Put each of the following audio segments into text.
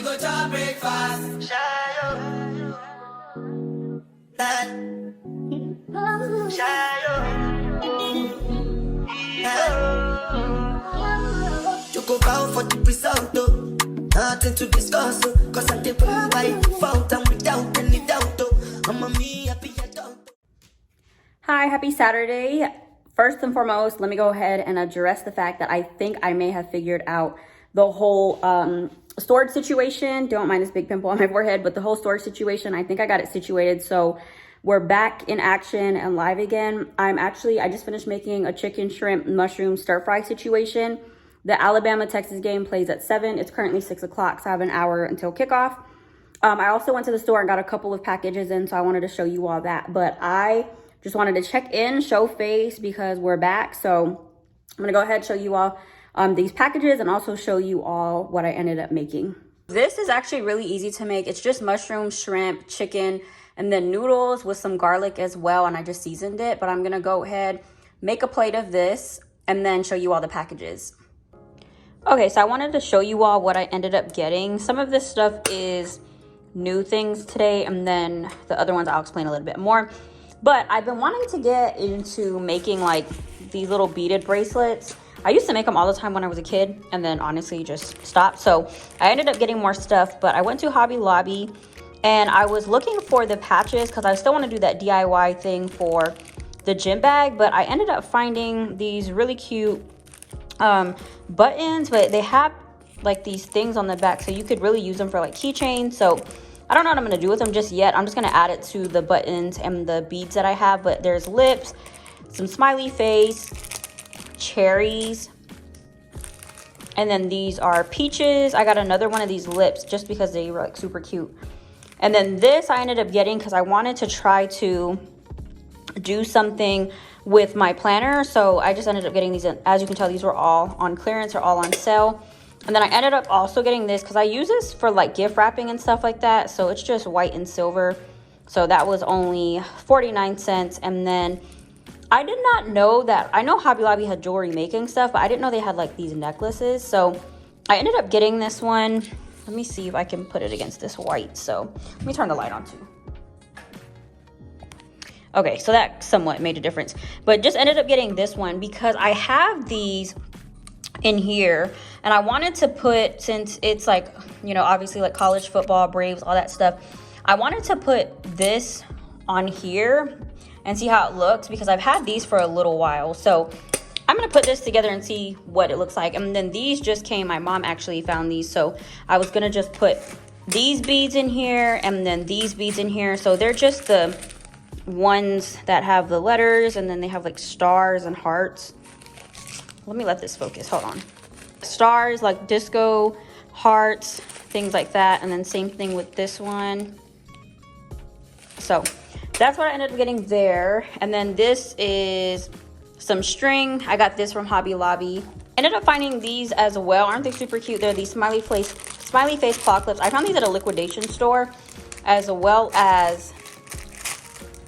go to breakfast. You go bow for the result, though. Nothing to discuss, cause I did by default and without any doubt, I'm me happy adult. Hi, happy Saturday. First and foremost, let me go ahead and address the fact that I think I may have figured out the whole storage situation. Don't mind this big pimple on my forehead, but the whole storage situation, I think I got it situated. So we're back in action and live again. I just finished making a chicken, shrimp, mushroom stir fry situation. The Alabama-Texas game plays at 7. It's currently 6 o'clock, so I have an hour until kickoff. I also went to the store and got a couple of packages in, so I wanted to show you all that. But I just wanted to check in, show face, because we're back. So I'm gonna go ahead and show you all these packages and also show you all what I ended up making. This is actually really easy to make. It's just mushroom, shrimp, chicken, and then noodles with some garlic as well, and I just seasoned it. But I'm gonna go ahead, make a plate of this, and then show you all the packages. Okay, so I wanted to show you all what I ended up getting. Some of this stuff is new things today, and then the other ones I'll explain a little bit more. But I've been wanting to get into making like these little beaded bracelets. I used to make them all the time when I was a kid, and then honestly just stopped. So I ended up getting more stuff, but I went to Hobby Lobby and I was looking for the patches because I still want to do that DIY thing for the gym bag. But I ended up finding these really cute buttons, but they have like these things on the back, so you could really use them for like keychains. So I don't know what I'm gonna do with them just yet. I'm just gonna add it to the buttons and the beads that I have. But there's lips, some smiley face, cherries, and then these are peaches. I got another one of these lips just because they were like super cute. And then this I ended up getting because I wanted to try to do something with my planner. So I just ended up getting these. As you can tell, these were all on clearance or all on sale. And then I ended up also getting this because I use this for like gift wrapping and stuff like that. So it's just white and silver. So that was only 49 cents. And then I did not know that, I know Hobby Lobby had jewelry making stuff, but I didn't know they had like these necklaces. So I ended up getting this one. Let me see if I can put it against this white. So let me turn the light on too. Okay, so that somewhat made a difference, but just ended up getting this one because I have these in here and I wanted to put, since it's like, you know, obviously like college football, Braves, all that stuff, I wanted to put this on here and see how it looks because I've had these for a little while. So I'm gonna put this together and see what it looks like. And then these just came, my mom actually found these, so I was gonna just put these beads in here and then these beads in here. So they're just the ones that have the letters, and then they have like stars and hearts. Let me let this focus, hold on. Stars, like disco, hearts, things like that. And then same thing with this one. So that's what I ended up getting there. And then this is some string. I got this from Hobby Lobby. Ended up finding these as well. Aren't they super cute? They're these smiley face claw clips. I found these at a liquidation store, as well as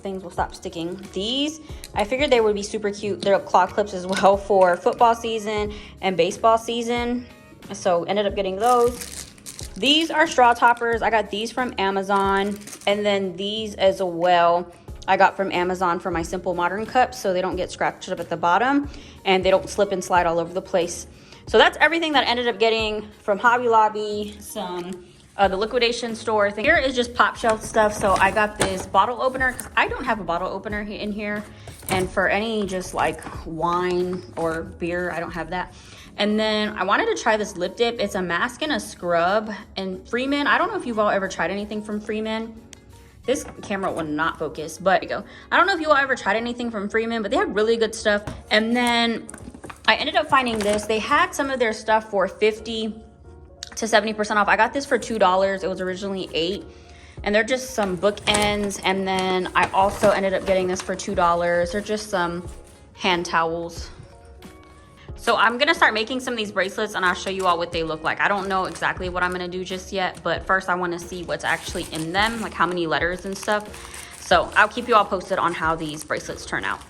things will stop sticking. These, I figured they would be super cute. They're claw clips as well for football season and baseball season. So ended up getting those. These are straw toppers. I got these from Amazon. And then these as well, I got from Amazon for my Simple Modern cups, so they don't get scratched up at the bottom and they don't slip and slide all over the place. So that's everything that I ended up getting from Hobby Lobby. Some the liquidation store thing. Here is just pop shelf stuff. So I got this bottle opener because I don't have a bottle opener in here, and for any just like wine or beer, I don't have that. And then I wanted to try this lip dip. It's a mask and a scrub, and Freeman, I don't know if you've all ever tried anything from Freeman. This camera will not focus, but there you go. I don't know if you all ever tried anything from Freeman, but they have really good stuff. And then I ended up finding this. They had some of their stuff for 50 to 70% off. I got this for $2. It was originally $8. And they're just some bookends. And then I also ended up getting this for $2. They're just some hand towels. So I'm gonna start making some of these bracelets and I'll show you all what they look like. I don't know exactly what I'm gonna do just yet, but first I wanna see what's actually in them, like how many letters and stuff. So I'll keep you all posted on how these bracelets turn out.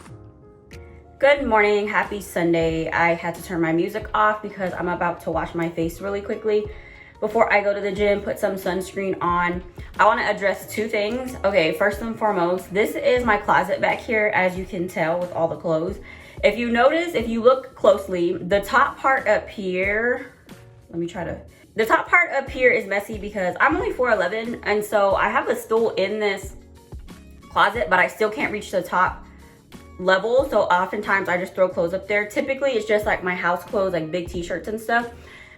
Good morning, happy Sunday. I had to turn my music off because I'm about to wash my face really quickly. before I go to the gym, put some sunscreen on. I want to address two things. Okay, first and foremost, this is my closet back here, as you can tell with all the clothes. If you notice, if you look closely, the top part up here, the top part up here is messy because I'm only 4'11", and so I have a stool in this closet, but I still can't reach the top level, so oftentimes I just throw clothes up there. Typically it's just like my house clothes, like big t-shirts and stuff.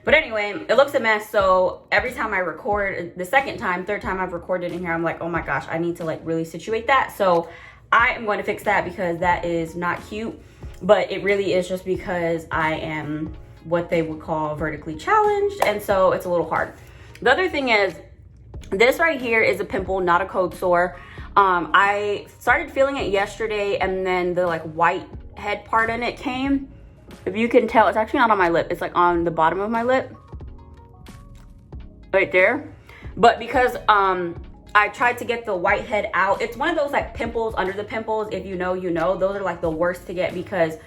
But anyway, it looks a mess, so every time I record, the third time I've recorded in here, I'm like, oh my gosh, I need to like really situate that. So I am going to fix that because that is not cute, but it really is just because I am what they would call vertically challenged, and so it's a little hard. The other thing is, this right here is a pimple, not a cold sore. I started feeling it yesterday, and then the like white head part in it came. If you can tell, it's actually not on my lip, it's like on the bottom of my lip right there. But because I tried to get the white head out, it's one of those like pimples under the pimples. If you know, you know. Those are like the worst to get because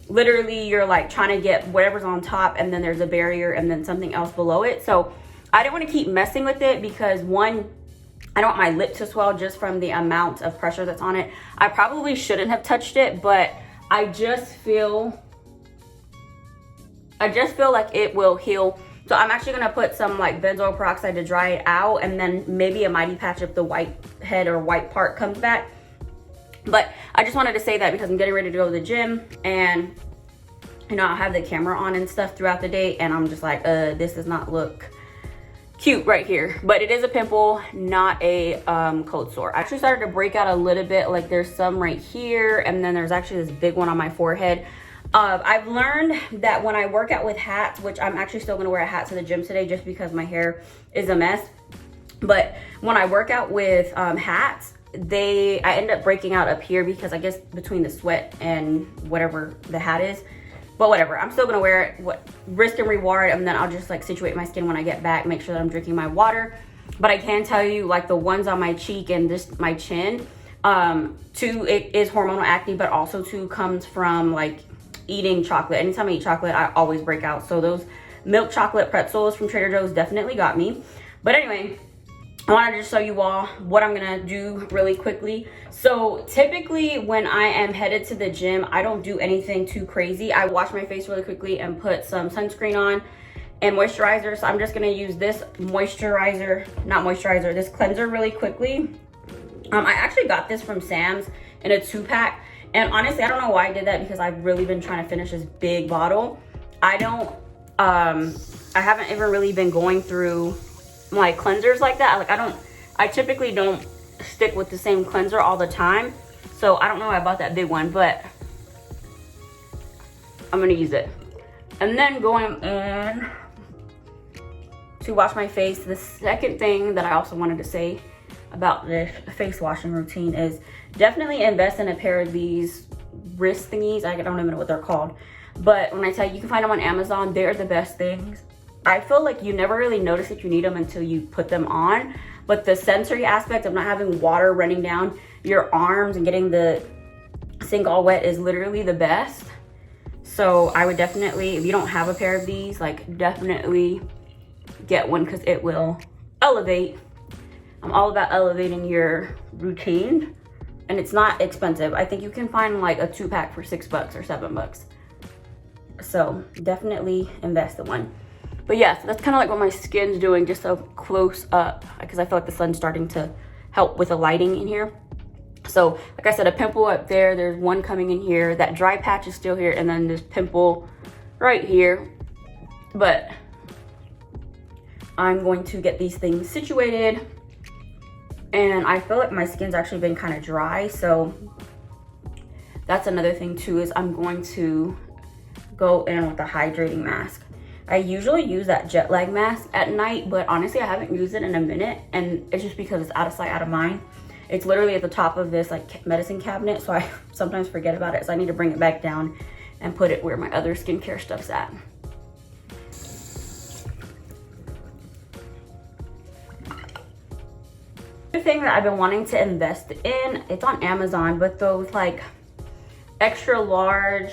literally you're like trying to get whatever's on top, and then there's a barrier and then something else below it. So I didn't want to keep messing with it because one, I don't want my lip to swell just from the amount of pressure that's on it. I probably shouldn't have touched it, but I just feel like it will heal. So I'm actually gonna put some like benzoyl peroxide to dry it out, and then maybe a mighty patch if the white head or white part comes back. But I just wanted to say that because I'm getting ready to go to the gym, and you know, I'll have the camera on and stuff throughout the day, and I'm just like, this does not look cute right here. But it is a pimple, not a cold sore. I actually started to break out a little bit, like there's some right here, and then there's actually this big one on my forehead. I've learned that when I work out with hats, which I'm actually still gonna wear a hat to the gym today just because my hair is a mess, but when I work out with hats, I end up breaking out up here because I guess between the sweat and whatever the hat is. But whatever, I'm still gonna wear it, risk and reward, and then I'll just like situate my skin when I get back, make sure that I'm drinking my water. But I can tell you, like the ones on my cheek and my chin, two, it is hormonal acne, but also two comes from like eating chocolate. Anytime I eat chocolate, I always break out. So those milk chocolate pretzels from Trader Joe's definitely got me. But anyway, I wanted to show you all what I'm gonna do really quickly. So typically when I am headed to the gym, I don't do anything too crazy. I wash my face really quickly and put some sunscreen on and moisturizer. So I'm just gonna use this this cleanser really quickly. I actually got this from Sam's in a 2-pack. And honestly, I don't know why I did that because I've really been trying to finish this big bottle. I haven't ever really been going through my cleansers like that. Like I typically don't stick with the same cleanser all the time. So I don't know why I bought that big one, but I'm gonna use it. And then going in to wash my face, the second thing that I also wanted to say about this face washing routine is definitely invest in a pair of these wrist thingies. I don't even know what they're called, but when I tell you, you can find them on Amazon, they're the best things. I feel like you never really notice that you need them until you put them on, but the sensory aspect of not having water running down your arms and getting the sink all wet is literally the best. So I would definitely, if you don't have a pair of these, like definitely get one because it will elevate. I'm all about elevating your routine, and it's not expensive. I think you can find like a 2-pack for $6 or $7. So definitely invest in one. But yeah, so that's kind of like what my skin's doing, just so close up, because I feel like the sun's starting to help with the lighting in here. So like I said, a pimple up there, there's one coming in here, that dry patch is still here, and then this pimple right here. But I'm going to get these things situated. And I feel like my skin's actually been kind of dry, so that's another thing too, is I'm going to go in with a hydrating mask. I usually use that jet lag mask at night, but honestly I haven't used it in a minute, and it's just because it's out of sight, out of mind. It's literally at the top of this like medicine cabinet, so I sometimes forget about it, so I need to bring it back down and put it where my other skincare stuff's at. The thing that I've been wanting to invest in, it's on Amazon, but those like extra large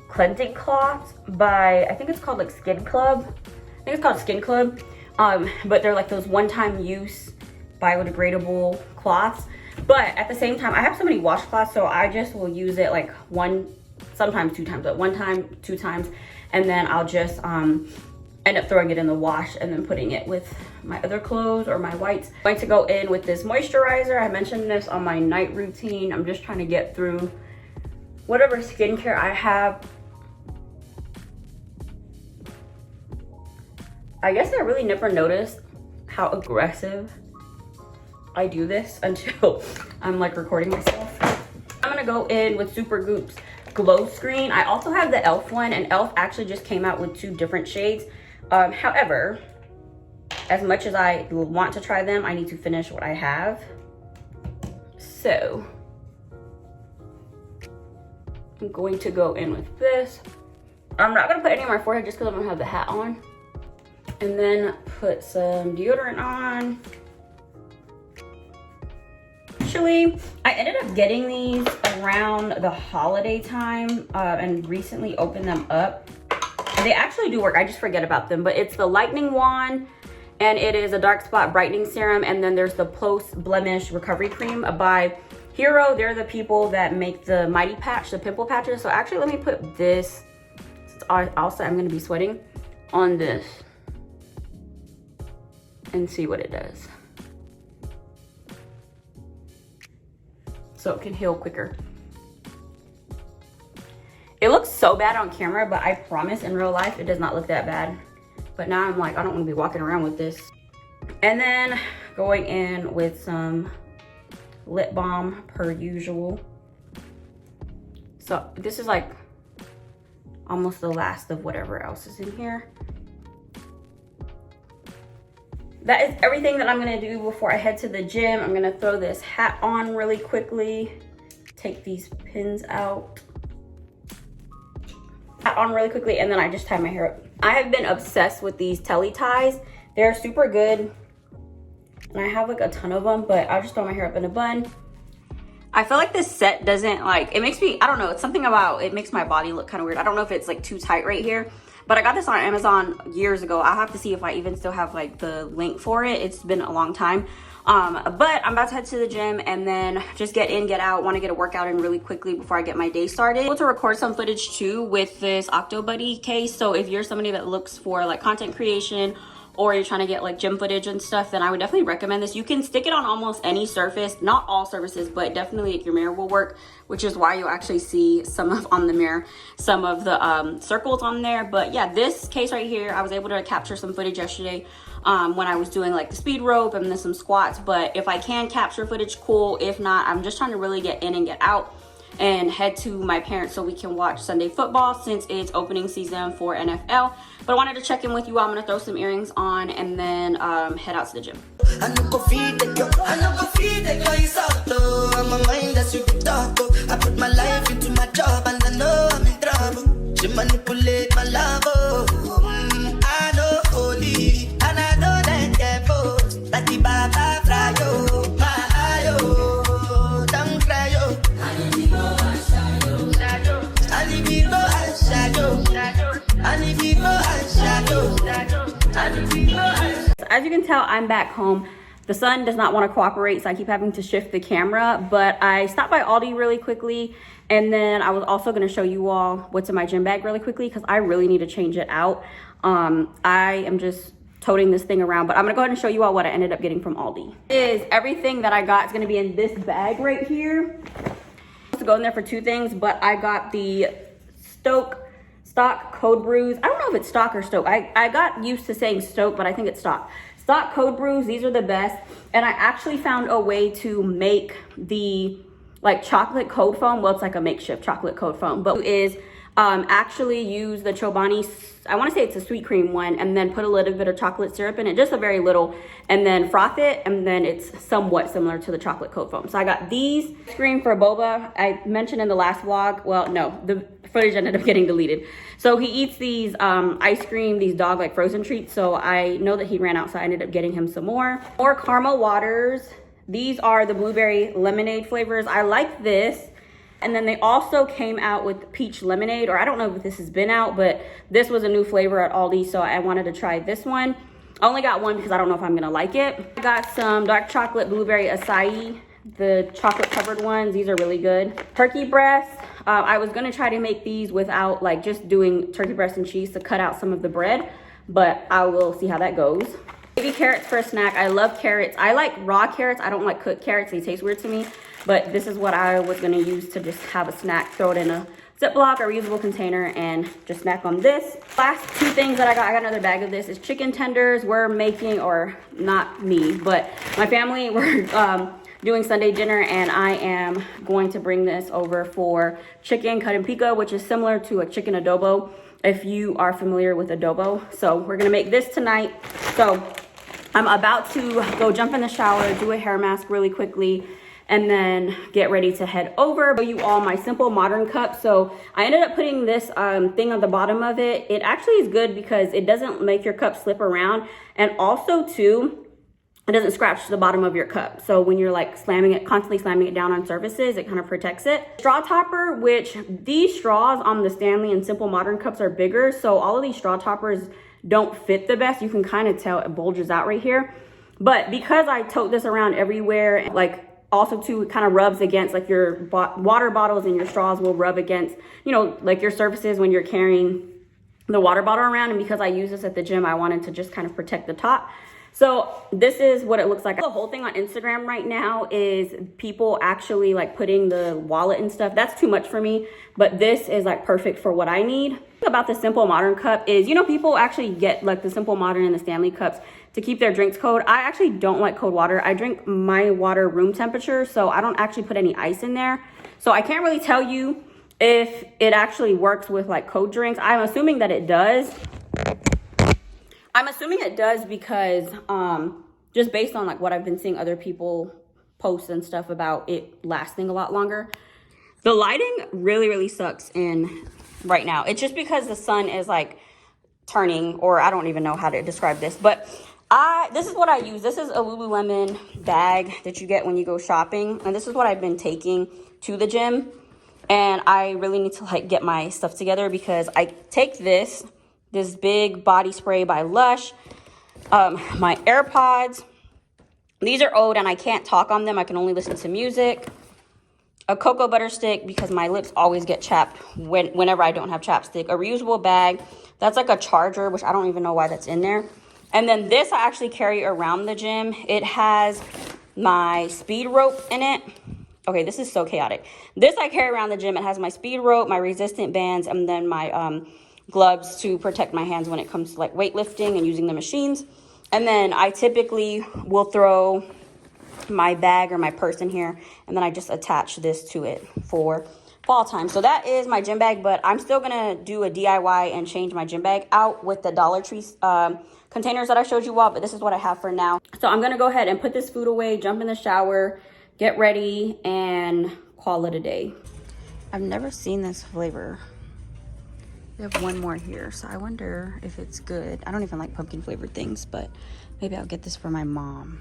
cleansing cloths by, I think it's called like Skin Club. I think it's called Skin Club. but they're like those one-time use biodegradable cloths. But at the same time, I have so many washcloths, so I just will use it like sometimes 2 times, but 1 time, 2 times, and then I'll just end up throwing it in the wash and then putting it with my other clothes or my whites. I'm going to go in with this moisturizer. I mentioned this on my night routine. I'm just trying to get through whatever skincare I have. I guess I really never noticed how aggressive I do this until I'm like recording myself. I'm gonna go in with Supergoop's Glow Screen. I also have the e.l.f. one, and e.l.f. actually just came out with 2 different shades. However, as much as I want to try them, I need to finish what I have. So I'm going to go in with this. I'm not gonna put any on my forehead just because I'm gonna have the hat on. And then put some deodorant on. Actually, I ended up getting these around the holiday time and recently opened them up. They actually do work, I just forget about them, but it's the lightning wand, and it is a dark spot brightening serum, and then there's the post blemish recovery cream by Hero. They're the people that make the mighty patch, the pimple patches. So actually, let me put this, also I'm gonna be sweating, on this and see what it does. So it can heal quicker. It looks so bad on camera, but I promise in real life it does not look that bad. But now I'm like, I don't want to be walking around with this. And then going in with some lip balm per usual. So this is like almost the last of whatever else is in here. That is everything that I'm gonna do before I head to the gym. I'm gonna throw this hat on really quickly, take these pins out, hat on really quickly, and then I just tie my hair up. I have been obsessed with these telly ties. They're super good, and I have like a ton of them, but I'll just throw my hair up in a bun. I feel like this set doesn't like, it makes me, I don't know, it's something about, it makes my body look kind of weird. I don't know if it's like too tight right here. But I got this on Amazon years ago. I'll have to see if I even still have like the link for it. It's been a long time. But I'm about to head to the gym and then just get in, get out. Want to get a workout in really quickly before I get my day started. I'm able to record some footage too with this OctoBuddy case. So if you're somebody that looks for like content creation, or you're trying to get like gym footage and stuff, then I would definitely recommend this. You can stick it on almost any surface, not all surfaces, but definitely like your mirror will work, which is why you'll actually see some of on the mirror, some of the circles on there. But yeah, this case right here, I was able to capture some footage yesterday when I was doing like the speed rope and then some squats. But if I can capture footage, cool. If not, I'm just trying to really get in and get out and head to my parents so we can watch Sunday football since it's opening season for NFL. But I wanted to check in with you all. I'm gonna throw some earrings on and then head out to the gym. I put my life into my job and I know I'm in trouble. She manipulate my love. I know holy and I know that devil. Like the Baba Frayo, my ayo, don't cry yo. As you can tell, I'm back home. The sun does not want to cooperate, so I keep having to shift the camera, but I stopped by Aldi really quickly, and then I was also going to show you all what's in my gym bag really quickly because I really need to change it out. I am just toting this thing around, but I'm gonna go ahead and show you all what I ended up getting from Aldi. Everything that I got is gonna be in this bag right here. To go in there for 2 things, but I got the stock cold brews. I don't know if it's stock or stoke. I got used to saying stoke, but I think it's stock cold brews. These are the best, and I actually found a way to make the like chocolate cold foam. Well, it's like a makeshift chocolate cold foam, but is actually use the Chobani, I want to say it's a sweet cream one, and then put a little bit of chocolate syrup in it, just a very little, and then froth it, and then it's somewhat similar to the chocolate cold foam. So I got these ice cream for Boba. I mentioned in the last vlog, well, no, the footage ended up getting deleted. So he eats these ice cream, these dog like frozen treats, so I know that he ran out, so I ended up getting him some more caramel waters. These are the blueberry lemonade flavors. I like this. And then they also came out with peach lemonade, or I don't know if this has been out, but this was a new flavor at Aldi, so I wanted to try this one. I only got one because I don't know if I'm gonna like it. I got some dark chocolate blueberry acai, the chocolate covered ones. These are really good. Turkey breast. I was gonna try to make these without like just doing turkey breast and cheese to cut out some of the bread, but I will see how that goes. Baby carrots for a snack. I love carrots. I like raw carrots. I don't like cooked carrots. They taste weird to me, but this is what I was gonna use to just have a snack. Throw it in a Ziploc or reusable container and just snack on this. Last two things that I got another bag of this, is chicken tenders. We're making, or not me, but my family, we're doing Sunday dinner, and I am going to bring this over for chicken cut and pico, which is similar to a chicken adobo, if you are familiar with adobo. So we're gonna make this tonight. So I'm about to go jump in the shower, do a hair mask really quickly, and then get ready to head over. Show you all my simple modern cup. So I ended up putting this thing on the bottom of it. It actually is good because it doesn't make your cup slip around, and also too, it doesn't scratch the bottom of your cup. So when you're like constantly slamming it down on surfaces, it kind of protects it. Straw topper, which these straws on the Stanley and Simple Modern cups are bigger. So all of these straw toppers don't fit the best. You can kind of tell it bulges out right here. But because I tote this around everywhere, like also too, it kind of rubs against like your water bottles, and your straws will rub against, you know, like your surfaces when you're carrying the water bottle around. And because I use this at the gym, I wanted to just kind of protect the top. So this is what it looks like. The whole thing on Instagram right now is people actually like putting the wallet and stuff. That's too much for me, but this is like perfect for what I need. About the Simple Modern cup is, you know, people actually get like the Simple Modern and the Stanley cups to keep their drinks cold. I actually don't like cold water. I drink my water room temperature, so I don't actually put any ice in there. So I can't really tell you if it actually works with like cold drinks. I'm assuming that it does. I'm assuming it does because just based on like what I've been seeing other people post and stuff about it lasting a lot longer. The lighting really, really sucks in right now. It's just because the sun is like turning, or I don't even know how to describe this, but this is what I use. This is a Lululemon bag that you get when you go shopping, and this is what I've been taking to the gym. And I really need to like get my stuff together, because I take this big body spray by Lush, my AirPods. These are old and I can't talk on them. I can only listen to music. A cocoa butter stick, because my lips always get chapped whenever I don't have chapstick. A reusable bag. That's like a charger, which I don't even know why that's in there. And then this I actually carry around the gym. It has my speed rope in it. Okay, this is so chaotic. This I carry around the gym. It has my speed rope, my resistant bands, and then my gloves to protect my hands when it comes to like weightlifting and using the machines. And then I typically will throw my bag or my purse in here, and then I just attach this to it for fall time. So that is my gym bag, but I'm still gonna do a DIY and change my gym bag out with the Dollar Tree containers that I showed you all, but this is what I have for now. So I'm gonna go ahead and put this food away, jump in the shower, get ready, and call it a day. I've never seen this flavor. We have one more here, so I wonder if it's good. I don't even like pumpkin flavored things, but maybe I'll get this for my mom.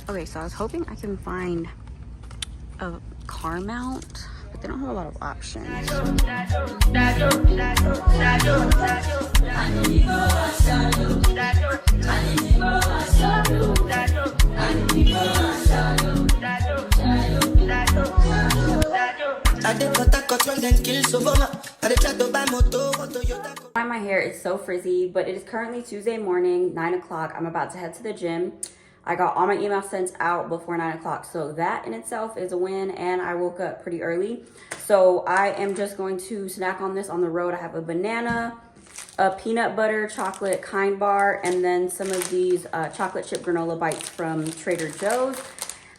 Okay, so I was hoping I can find a car mount, but they don't have a lot of options. My hair is so frizzy, but it is currently Tuesday morning, 9 o'clock. I'm about to head to the gym. I got all my email sent out before 9 o'clock, so that in itself is a win, and I woke up pretty early. So I am just going to snack on this on the road. I have a banana, a peanut butter chocolate Kind bar, and then some of these chocolate chip granola bites from Trader Joe's.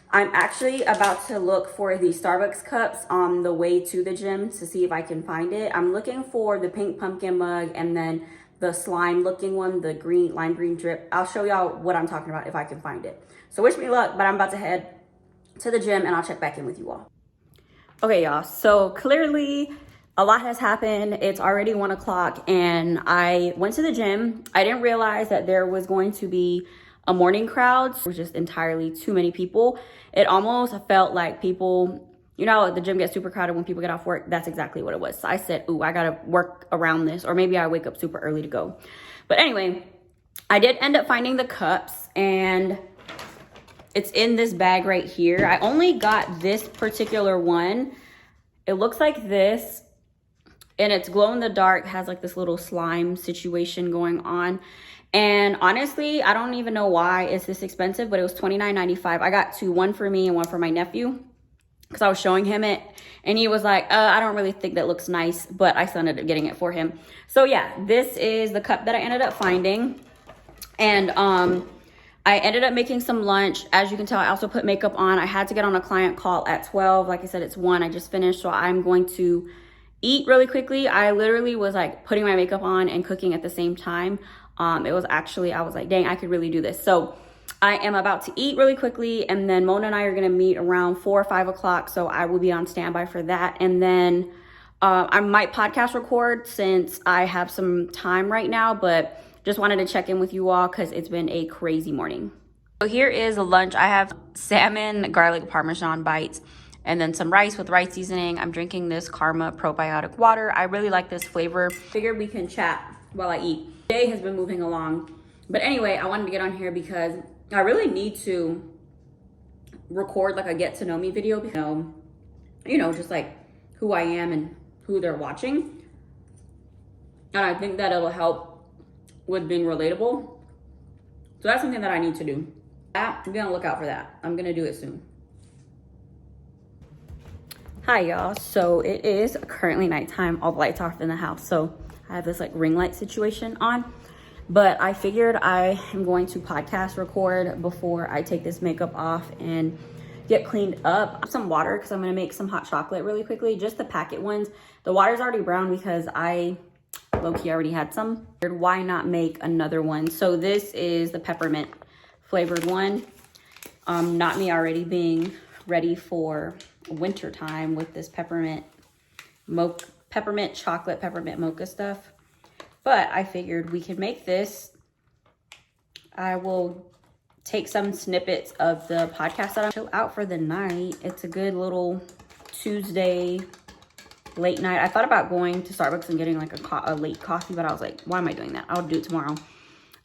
I'm actually about to look for the Starbucks cups on the way to the gym to see if I can find it. I'm looking for the pink pumpkin mug and then the slime looking one, the green lime green drip. I'll show y'all what I'm talking about if I can find it. So wish me luck, but I'm about to head to the gym and I'll check back in with you all. Okay, y'all, so clearly a lot has happened. It's already 1 o'clock and I went to the gym. I didn't realize that there was going to be a morning crowd. There was just entirely too many people. It almost felt like people, you know, the gym gets super crowded when people get off work. That's exactly what it was. So I said, ooh, I gotta work around this, or maybe I wake up super early to go. But anyway, I did end up finding the cups, and it's in this bag right here. I only got this particular one. It looks like this, and it's glow in the dark, has like this little slime situation going on. And honestly, I don't even know why it's this expensive, but it was $29.95. I got two, one for me and one for my nephew, because I was showing him it, and he was like, I don't really think that looks nice, but I still ended up getting it for him. So yeah, this is the cup that I ended up finding. And I ended up making some lunch. As you can tell, I also put makeup on. I had to get on a client call at 12. Like I said, it's 1. I just finished, so I'm going to eat really quickly. I literally was like putting my makeup on and cooking at the same time. It was actually, I was like, dang, I could really do this. So I am about to eat really quickly, and then Mona and I are gonna meet around 4 or 5 o'clock, so I will be on standby for that. And then I might podcast record since I have some time right now, but just wanted to check in with you all because it's been a crazy morning. So here is lunch. I have salmon, garlic parmesan bites, and then some rice with rice seasoning. I'm drinking this Karma probiotic water. I really like this flavor. Figured we can chat while I eat. Day has been moving along. But anyway, I wanted to get on here because I really need to record like a get to know me video, because you know, just like who I am and who they're watching. And I think that it'll help with being relatable. So that's something that I need to do. I'm gonna look out for that. I'm gonna do it soon. Hi y'all, so it is currently nighttime. All the lights off in the house, so I have this like ring light situation on, but I figured I am going to podcast record before I take this makeup off and get cleaned up. Some water, because I'm gonna make some hot chocolate really quickly, just the packet ones. The water's already brown because I low-key already had some. Why not make another one? So this is the peppermint flavored one. Not me already being ready for winter time with this peppermint chocolate, peppermint mocha stuff. But I figured we could make this. I will take some snippets of the podcast that I'm chill out for the night. It's a good little Tuesday late night. I thought about going to Starbucks and getting like a late coffee, but I was like, why am I doing that? I'll do it tomorrow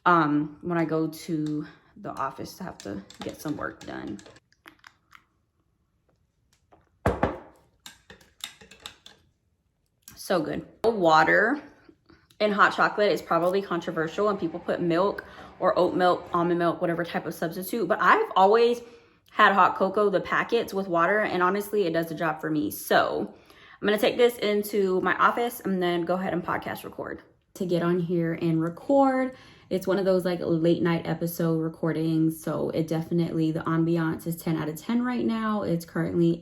when I go to the office to have to get some work done. So good. Water and hot chocolate is probably controversial, and people put milk or oat milk, almond milk, whatever type of substitute, but I've always had hot cocoa, the packets with water, and honestly it does the job for me. So I'm gonna take this into my office and then go ahead and podcast record. To get on here and record, it's one of those like late night episode recordings, so it definitely, the ambiance is 10 out of 10 right now. It's currently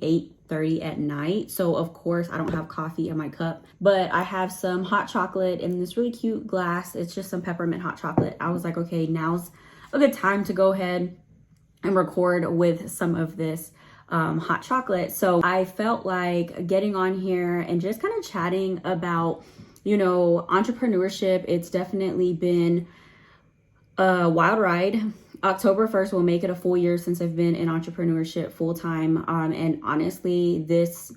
8:30 at night, so of course I don't have coffee in my cup, but I have some hot chocolate in this really cute glass. It's just some peppermint hot chocolate. I was like, okay, now's a good time to go ahead and record with some of this hot chocolate. So I felt like getting on here and just kind of chatting about, you know, entrepreneurship. It's definitely been a wild ride. October 1st will make it a full year since I've been in entrepreneurship full time. And honestly, this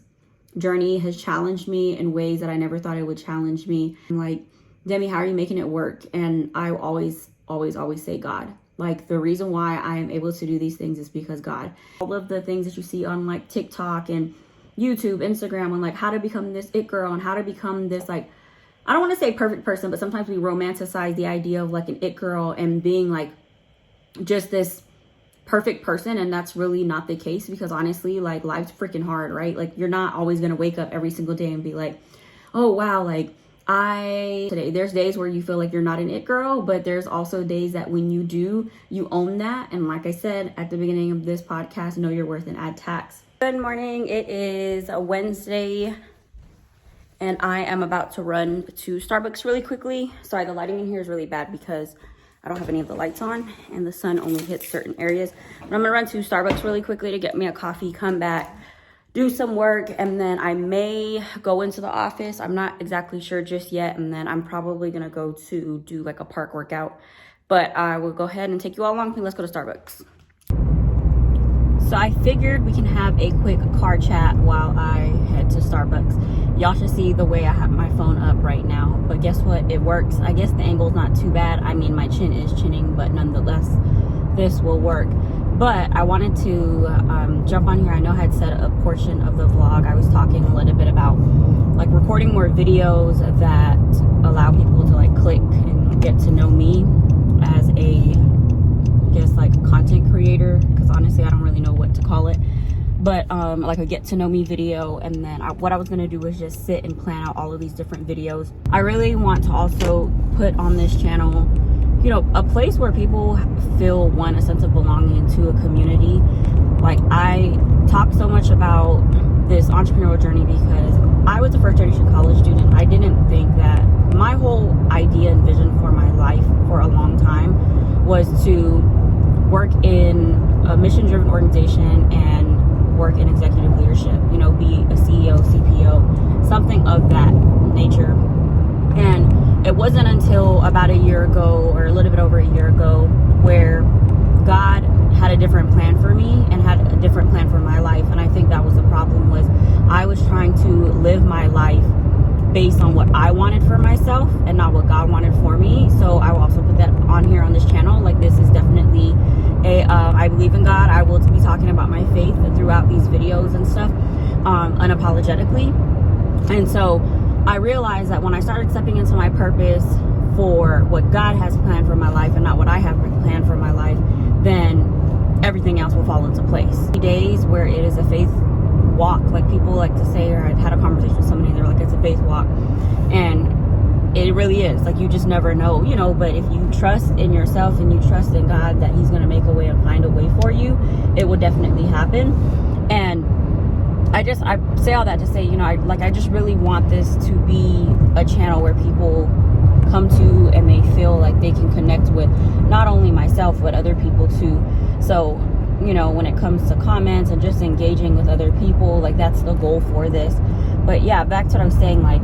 journey has challenged me in ways that I never thought it would challenge me. I'm like, Demi, how are you making it work? And I always say God. Like, the reason why I am able to do these things is because God. All of the things that you see on like TikTok and YouTube, Instagram, on like how to become this it girl and how to become this, like, I don't want to say perfect person, but sometimes we romanticize the idea of like an it girl and being like just this perfect person, and that's really not the case, because honestly, like, life's freaking hard, right? Like, you're not always gonna wake up every single day and be like, oh wow, like there's days where you feel like you're not an it girl, but there's also days that when you do, you own that. And like I said at the beginning of this podcast, know your worth and add tax. Good morning. It is a Wednesday and I am about to run to Starbucks really quickly. Sorry, the lighting in here is really bad because I don't have any of the lights on and the sun only hits certain areas. But I'm gonna run to Starbucks really quickly to get me a coffee, come back, do some work, and then I may go into the office. I'm not exactly sure just yet. And then I'm probably gonna go to do like a park workout. But I will go ahead and take you all along with me. Let's go to Starbucks. So I figured we can have a quick car chat while I head to Starbucks. Y'all should see the way I have my phone up right now, but guess what? It works. I guess the angle's not too bad. I mean, my chin is chinning, but nonetheless, this will work. But I wanted to jump on here. I know I had said a portion of the vlog, I was talking a little bit about like recording more videos that allow people to like click and get to know me as a, I guess, like content creator, because honestly I don't really know what to call it, but like a get to know me video. And then what I was gonna do was just sit and plan out all of these different videos. I really want to also put on this channel, you know, a place where people feel, one, a sense of belonging to a community. Like, I talk so much about this entrepreneurial journey because I was a first generation college student. I didn't think that my whole idea and vision for my life for a long time was to work in a mission driven organization and work in executive leadership, you know, be a CEO, CPO, something of that nature. And it wasn't until about a year ago, or a little bit over a year ago, where God had a different plan for me and had a different plan for my life. And I think that was the problem, was I was trying to live my life based on what I wanted for myself and not what God wanted for me. So I will also put that on here on this channel. Like, this is definitely a I believe in God. I will be talking about my faith throughout these videos and stuff, unapologetically. And so I realized that when I started stepping into my purpose for what God has planned for my life and not what I have planned for my life, then everything else will fall into place. Days where it is a faith walk, like people like to say, or I've had a conversation with somebody, they're like, it's a faith walk. And it really is. Like, you just never know, you know, but if you trust in yourself and you trust in God that he's going to make a way and find a way for you, it will definitely happen. And I say all that to say, you know, I just really want this to be a channel where people come to and they feel like they can connect with not only myself but other people too. So, you know, when it comes to comments and just engaging with other people, like, that's the goal for this. But yeah, back to what I was saying, like,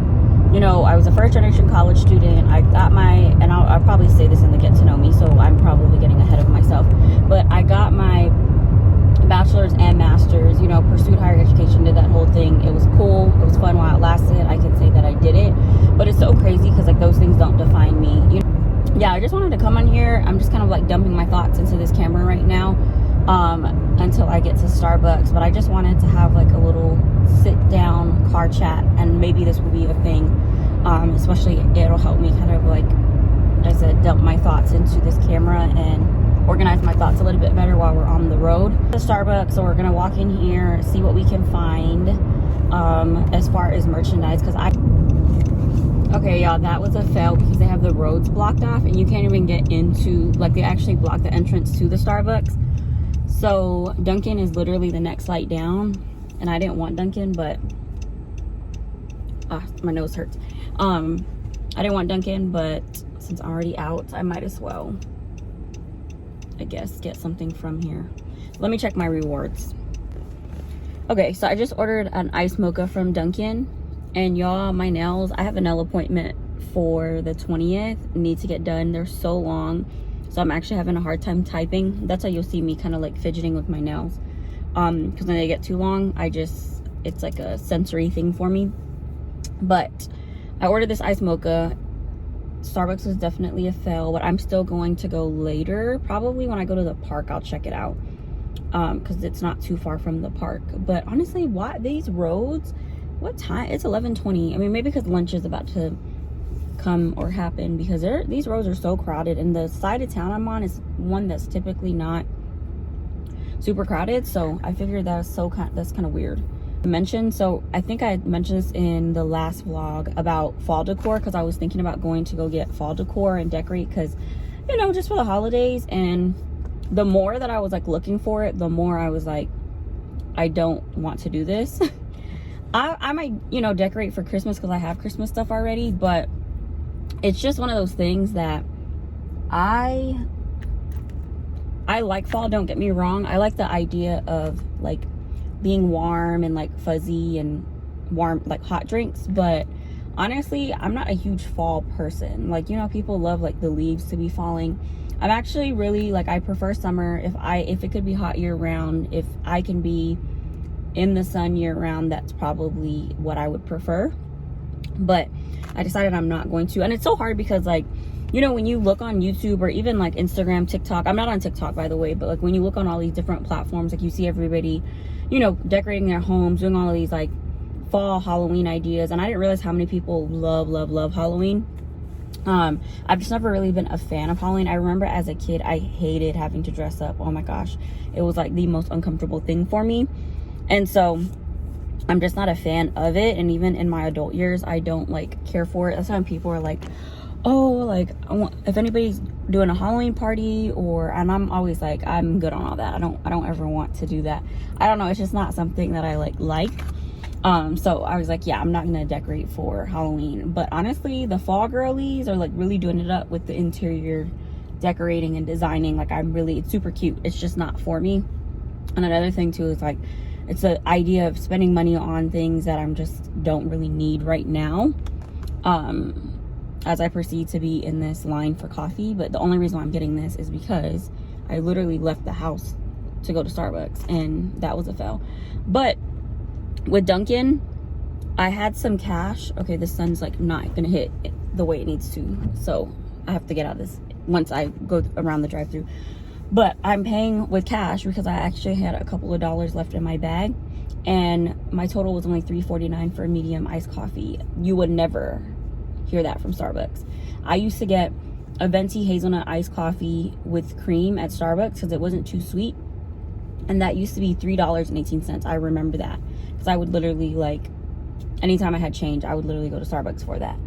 you know, I was a first generation college student. I got my, and I'll probably say this in the get to know me, so I'm probably getting ahead of myself, but I got my bachelor's and master's, you know, pursued higher education, did that whole thing. It was cool, it was fun while it lasted. I can say that I did it, but it's so crazy because, like, those things don't define me, you know? Yeah, I just wanted to come on here. I'm just kind of like dumping my thoughts into this camera right now until I get to Starbucks. But I just wanted to have like a little sit down car chat, and maybe this will be a thing, especially it'll help me kind of, like I said, dump my thoughts into this camera and organize my thoughts a little bit better while we're on the road to Starbucks. So we're gonna walk in here, see what we can find as far as merchandise, because okay, y'all, that was a fail because they have the roads blocked off and you can't even get into, like, they actually blocked the entrance to the Starbucks. So Dunkin' is literally the next light down, and I didn't want Dunkin', but my nose hurts. I didn't want Dunkin', but since I'm already out, I might as well, I guess, get something from here. Let me check my rewards. Okay, so I just ordered an iced mocha from Dunkin'. And y'all, my nails, I have a nail appointment for the 20th. Need to get done. They're so long, so I'm actually having a hard time typing. That's how you'll see me kind of like fidgeting with my nails, because when they get too long, it's like a sensory thing for me. But I ordered this iced mocha. Starbucks was definitely a fail, but I'm still going to go later. Probably when I go to the park, I'll check it out, because it's not too far from the park. But honestly, these roads, what time? It's 11:20. I mean, maybe because lunch is about to come or happen, because these roads are so crowded, and the side of town I'm on is one that's typically not super crowded. So I figured that's kind of weird to mention. So I think I mentioned this in the last vlog about fall decor, because I was thinking about going to go get fall decor and decorate, because, you know, just for the holidays. And the more that I was like looking for it, the more I was like, I don't want to do this. I might, you know, decorate for Christmas because I have Christmas stuff already, but it's just one of those things that I like fall, don't get me wrong. I like the idea of like being warm and like fuzzy and warm, like hot drinks, but honestly, I'm not a huge fall person. Like, you know, people love like the leaves to be falling. I'm actually really like, I prefer summer. If it could be hot year round, if I can be in the sun year round, that's probably what I would prefer. But I decided I'm not going to. And it's so hard because, like, you know, when you look on YouTube or even like Instagram, TikTok, I'm not on TikTok, by the way, but like when you look on all these different platforms, like you see everybody, you know, decorating their homes, doing all of these like fall Halloween ideas. And I didn't realize how many people love Halloween. I've just never really been a fan of Halloween. I remember as a kid, I hated having to dress up. Oh my gosh. It was like the most uncomfortable thing for me. And so I'm just not a fan of it. And even in my adult years, I don't like care for it. That's why people are like, oh, like if anybody's doing a Halloween party, and I'm always like, I'm good on all that. I don't ever want to do that. I don't know. It's just not something that I like. So I was like, yeah, I'm not gonna decorate for Halloween. But honestly, the fall girlies are like really doing it up with the interior decorating and designing. Like it's super cute. It's just not for me. And another thing too is like, it's the idea of spending money on things that I'm just don't really need right now. As I proceed to be in this line for coffee. But the only reason why I'm getting this is because I literally left the house to go to Starbucks, and that was a fail. But with Dunkin', I had some cash. Okay, the sun's like not gonna hit the way it needs to, so I have to get out of this once I go around the drive-thru. But I'm paying with cash because I actually had a couple of dollars left in my bag, and my total was only $3.49 for a medium iced coffee. You would never hear that from Starbucks. I used to get a venti hazelnut iced coffee with cream at Starbucks because it wasn't too sweet, and that used to be $3.18. I remember that because I would literally, like, anytime I had change, I would literally go to Starbucks for that.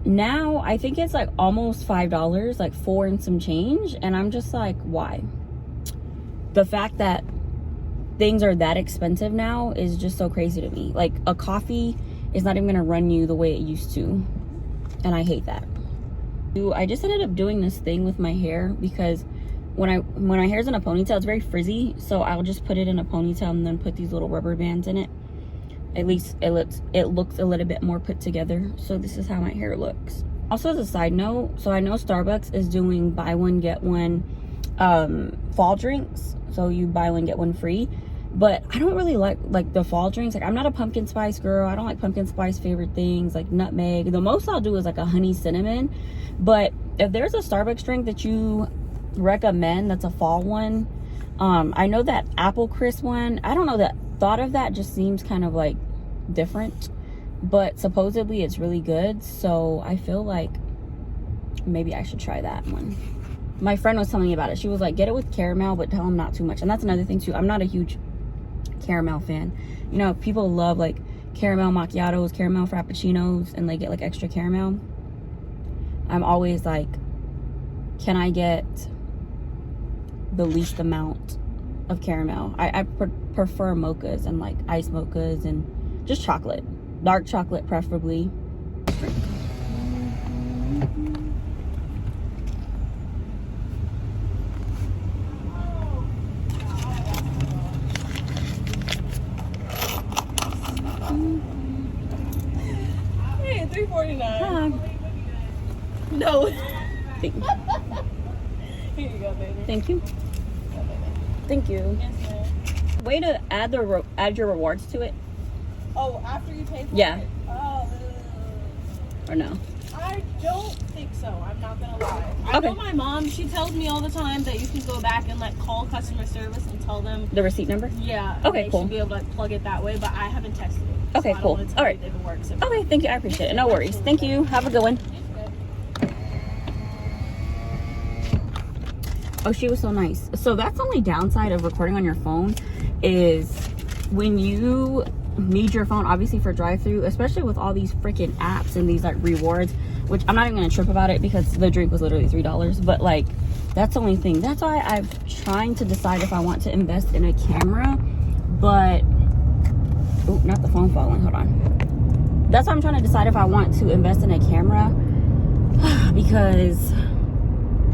Now I think it's like almost $5, like $4 and some change, and I'm just like, why? The fact that things are that expensive now is just so crazy to me. Like, a coffee is not even gonna run you the way it used to, and I hate that. I just ended up doing this thing with my hair because when my hair's in a ponytail, it's very frizzy, so I'll just put it in a ponytail and then put these little rubber bands in it. At least it looks a little bit more put together. So this is how my hair looks. Also, as a side note, so I know Starbucks is doing buy one get one fall drinks, so you buy one get one free. But I don't really like the fall drinks. Like, I'm not a pumpkin spice girl. I don't like pumpkin spice favorite things like nutmeg. The most I'll do is like a honey cinnamon. But if there's a Starbucks drink that you recommend that's a fall one, I know that apple crisp one, I don't know, that thought of that just seems kind of like different, but supposedly it's really good, so I feel like maybe I should try that one. My friend was telling me about it. She was like, get it with caramel, but tell them not too much. And that's another thing too, I'm not a huge caramel fan. You know, people love like caramel macchiatos, caramel frappuccinos, and they get like extra caramel. I'm always like, can I get the least amount of caramel? I prefer mochas and like iced mochas and just chocolate, dark chocolate preferably. Hey, $3.49. Hi. No. Thank you. Here you go, baby. Thank you. Thank you. Yes, ma'am. Way to add your rewards to it. Oh, after you pay for Yeah. it? Oh. Or no? I don't think so. I'm not gonna lie. I Okay. know my mom, she tells me all the time that you can go back and like call customer service and tell them. The receipt number? Yeah. Okay, they cool. should be able to like plug it that way, but I haven't tested it. Okay, so I cool. don't want to tell All right. you if it works. Okay, thank you. I appreciate it. No worries. Thank you. Have a good one. Oh, she was so nice. So that's the only downside of recording on your phone is when you need your phone, obviously for drive-through, especially with all these freaking apps and these like rewards, which I'm not even gonna trip about it because the drink was literally $3, but like that's the only thing. That's why I'm trying to decide if I want to invest in a camera, but oh, not the phone falling, hold on. That's why I'm trying to decide if I want to invest in a camera because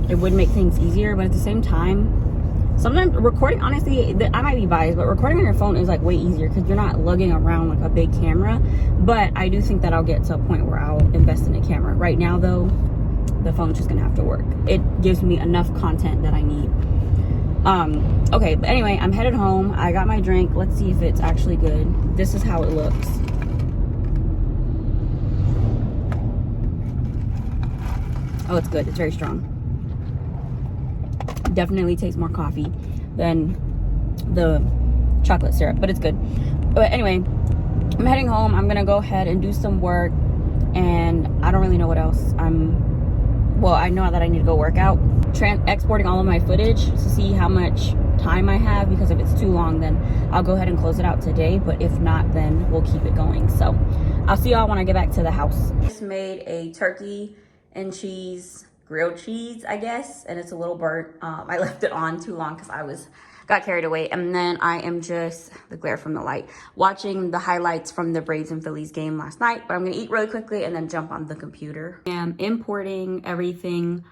it would make things easier, but at the same time, sometimes recording, honestly, I might be biased, but recording on your phone is like way easier because you're not lugging around like a big camera. But I do think that I'll get to a point where I'll invest in a camera. Right now though, the phone's just gonna have to work. It gives me enough content that I need. Okay, but anyway, I'm headed home. I got my drink. Let's see if it's actually good. This is how it looks. Oh, it's good. It's very strong. Definitely tastes more coffee than the chocolate syrup, but it's good. But anyway, I'm heading home. I'm gonna go ahead and do some work, and I don't really know what else. Well, I know that I need to go work out. Exporting all of my footage to see how much time I have, because if it's too long, then I'll go ahead and close it out today, but if not, then we'll keep it going. So I'll see y'all when I get back to the house. Just made a turkey and cheese, grilled cheese, I guess, and it's a little burnt. I left it on too long because I got carried away. And then I am just, the glare from the light, watching the highlights from the Braves and Phillies game last night. But I'm gonna eat really quickly and then jump on the computer. I'm importing everything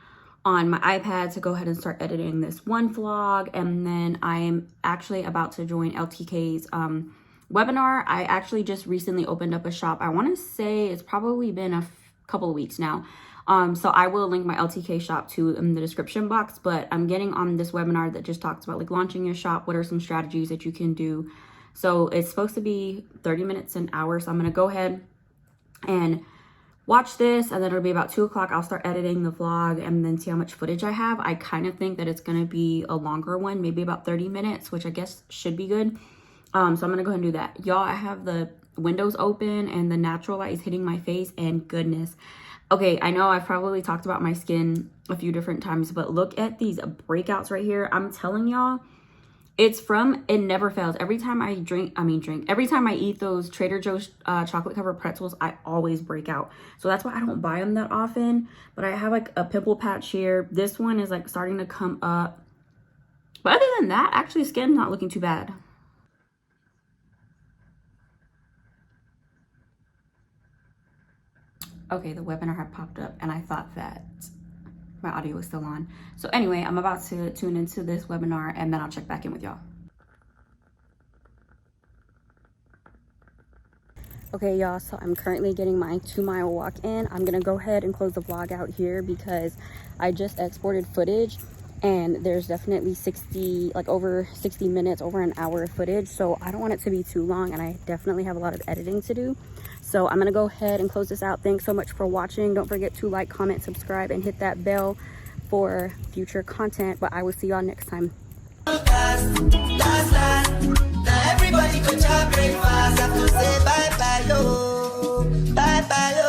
on my iPad to go ahead and start editing this one vlog. And then I am actually about to join LTK's webinar. I actually just recently opened up a shop. I wanna say it's probably been a couple of weeks now. So I will link my LTK shop too in the description box, but I'm getting on this webinar that just talks about like launching your shop. What are some strategies that you can do? So it's supposed to be 30 minutes, an hour. So I'm going to go ahead and watch this, and then it'll be about 2 o'clock. I'll start editing the vlog and then see how much footage I have. I kind of think that it's going to be a longer one, maybe about 30 minutes, which I guess should be good. So I'm going to go ahead and do that. Y'all, I have the windows open and the natural light is hitting my face, and goodness. Okay, I know I've probably talked about my skin a few different times, but look at these breakouts right here. I'm telling y'all, it's from, it never fails. Every time I every time I eat those Trader Joe's chocolate covered pretzels, I always break out. So that's why I don't buy them that often. But I have like a pimple patch here. This one is like starting to come up. But other than that, actually skin's not looking too bad. Okay, the webinar had popped up and I thought that my audio was still on. So anyway, I'm about to tune into this webinar and then I'll check back in with y'all. Okay, y'all, so I'm currently getting my 2-mile walk in. I'm gonna go ahead and close the vlog out here because I just exported footage and there's definitely over 60 minutes, over an hour of footage. So I don't want it to be too long, and I definitely have a lot of editing to do. So I'm gonna go ahead and close this out. Thanks so much for watching. Don't forget to like, comment, subscribe, and hit that bell for future content. But I will see y'all next time. Now everybody go to breakfast. Have to say bye bye, yo. Bye bye, yo.